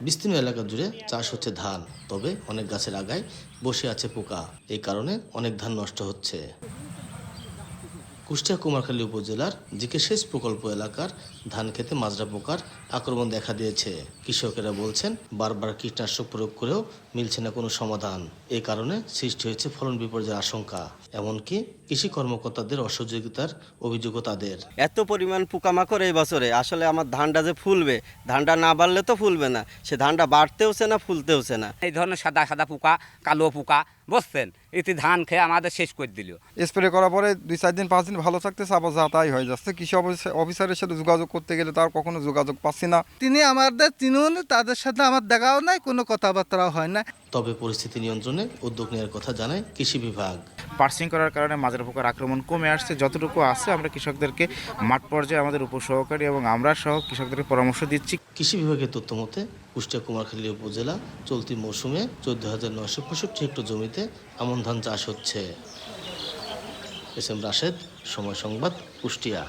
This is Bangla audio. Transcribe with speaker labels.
Speaker 1: বিস্তীর্ণ এলাকা জুড়ে চাষ হচ্ছে ধান, তবে অনেক গাছের আগায় বসে আছে পোকা। এই কারণে অনেক ধান নষ্ট হচ্ছে। কুষ্টিয়া কুমারখালী উপজেলার জিকে সেচ প্রকল্প এলাকার ধান খেতে মাজরা পোকার আক্রমণ দেখা দিয়েছে। কৃষকেরা বলছেন, বারবার কীটনাশক প্রয়োগ করেও মিলছে না কোনো সমাধান। এই কারণে সৃষ্টি হয়েছে ফলন বিপর্যয়ের আশঙ্কা। এমনকি কৃষি কর্মকর্তাদের অসহযোগিতার অভিযোগও তাদের।
Speaker 2: এত পরিমাণ পোকামাকড় এই বছরে, আসলে আমার ধানটা যে ফুলবে, ধানটা না বাড়লে তো ফুলবে না, সে ধানটা বাড়তেওছে না, ফুলতেওছে না।
Speaker 3: এই ধরনের সাদা সাদা পোকা, কালো পোকা, বুঝছেন, এতে ধান খেয়ে আমাদের শেষ করে দিল।
Speaker 4: স্প্রে করার পরে 2-4 দিন 5 দিন ভালো থাকতেছে, আবার যা তাই হয়ে যাচ্ছে। কৃষি অফিসারের সাথে যোগাযোগ করতে গেলে তার কখনো যোগাযোগ পাচ্ছি না।
Speaker 5: তিনি আমাদের চিনুন, তাদের সাথে আমার দেখাও নাই, কোনো কথাবার্তাও হয় না।
Speaker 1: তবে পরিস্থিতি নিয়ন্ত্রণে উদ্যোগ নেওয়ার কথা জানায় কৃষি বিভাগ।
Speaker 6: পার্সিং করার কারণে মাজরা পোকার আক্রমণ কমে আসছে। যতটুকু আছে আমরা কৃষকদেরকে মাঠ পর্যায়ে আমাদের উপসহকারী এবং আমরা সহ কৃষকদেরকে পরামর্শ দিচ্ছি।
Speaker 1: কৃষি বিভাগের তথ্য মতে কুষ্টিয়া কুমারখালী উপজেলা চলতি মৌসুমে 14,965 হেক্টর জমিতে আমন ধান চাষ হচ্ছে। এস এম রাশেদ, সময় সংবাদ, কুষ্টিয়া।